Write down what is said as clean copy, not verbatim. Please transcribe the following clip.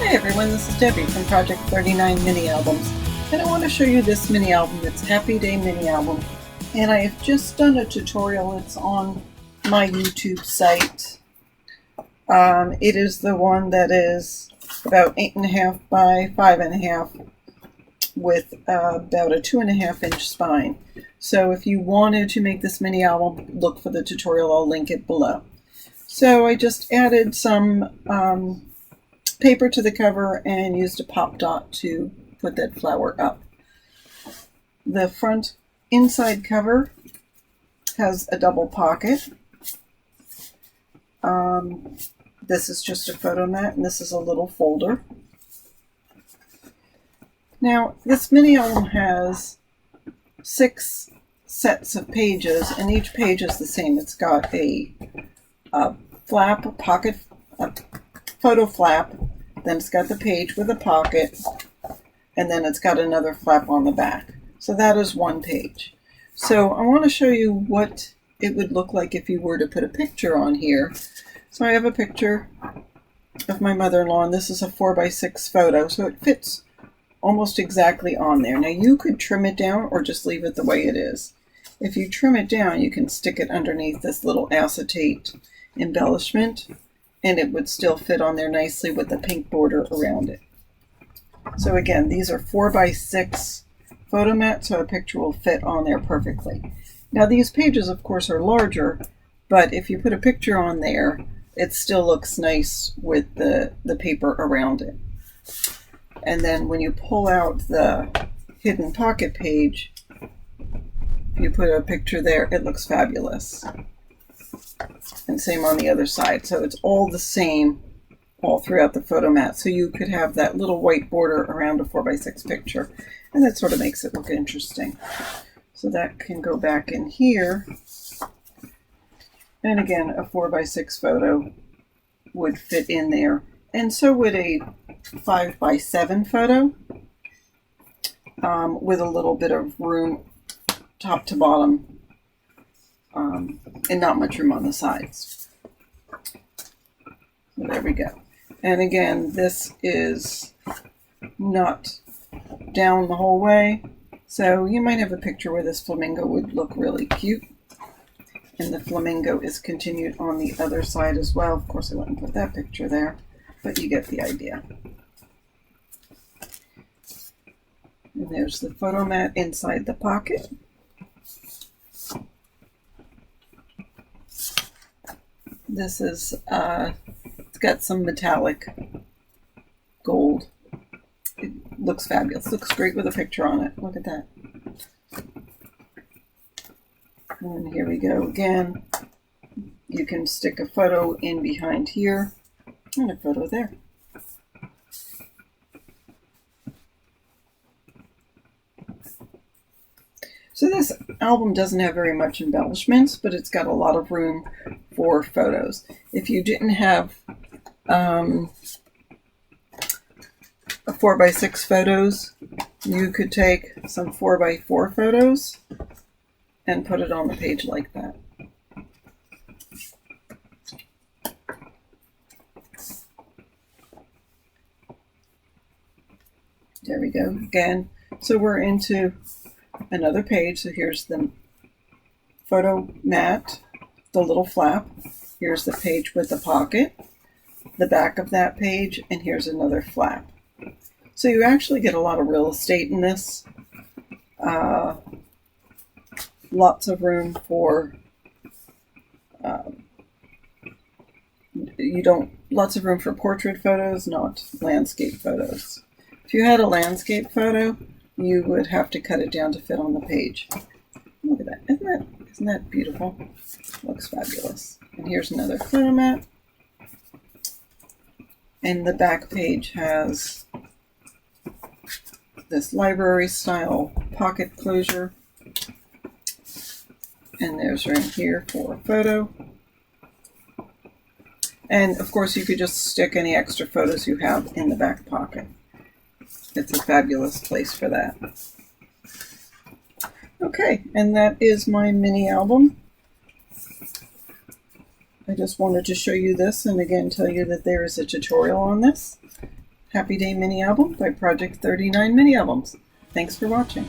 Hi everyone, this is Debbie from Project39 Mini Albums, and I want to show you this mini album. It's Happy Day Mini Album, and I have just done a tutorial. It's on my YouTube site. It is the one that is about 8.5 by 5.5 with about a 2.5 inch spine. So if you wanted to make this mini album, look for the tutorial. I'll link it below. So I just added some paper to the cover and used a pop dot to put that flower up. The front inside cover has a double pocket. This is just a photo mat, and this is a little folder. Now, this mini album has 6 sets of pages, and each page is the same. It's got a flap, a pocket, a photo flap, then it's got the page with a pocket, and then it's got another flap on the back. So that is one page. So I want to show you what it would look like if you were to put a picture on here. So I have a picture of my mother-in-law, and this is a 4x6 photo, so it fits almost exactly on there. Now you could trim it down or just leave it the way it is. If you trim it down, you can stick it underneath this little acetate embellishment, and it would still fit on there nicely with the pink border around it. So again, these are 4x6 photo mats, so a picture will fit on there perfectly. Now these pages, of course, are larger, but if you put a picture on there, it still looks nice with the paper around it. And then when you pull out the hidden pocket page, if you put a picture there, it looks fabulous. And same on the other side. So it's all the same all throughout the photo mat. So you could have that little white border around a 4x6 picture, and that sort of makes it look interesting. So that can go back in here. And again, a 4x6 photo would fit in there. And so would a 5x7 photo with a little bit of room top to bottom. And not much room on the sides. So there we go. And again, this is not down the whole way. So you might have a picture where this flamingo would look really cute. And the flamingo is continued on the other side as well. Of course, I wouldn't put that picture there, but you get the idea. And there's the photo mat inside the pocket. This is, it's got some metallic gold. It looks fabulous. It looks great with a picture on it. Look at that. And here we go again. You can stick a photo in behind here and a photo there. So this album doesn't have very much embellishments, but it's got a lot of room for photos. If you didn't have a 4x6 photos, you could take some 4x4 photos and put it on the page like that. There we go again. So we're into another page. So here's the photo mat, the little flap. Here's the page with the pocket, the back of that page, and here's another flap. So you actually get a lot of real estate in this. Lots of room for lots of room for portrait photos, not landscape photos. If you had a landscape photo, you would have to cut it down to fit on the page. Look at that. Isn't that beautiful? Looks fabulous. And here's another photo mat. And the back page has this library style pocket closure. And there's room here for a photo. And of course you could just stick any extra photos you have in the back pocket. It's a fabulous place for that. Okay, and that is my mini album. I just wanted to show you this and again tell you that there is a tutorial on this. Happy Day Mini Album by Project39 Mini Albums. Thanks for watching.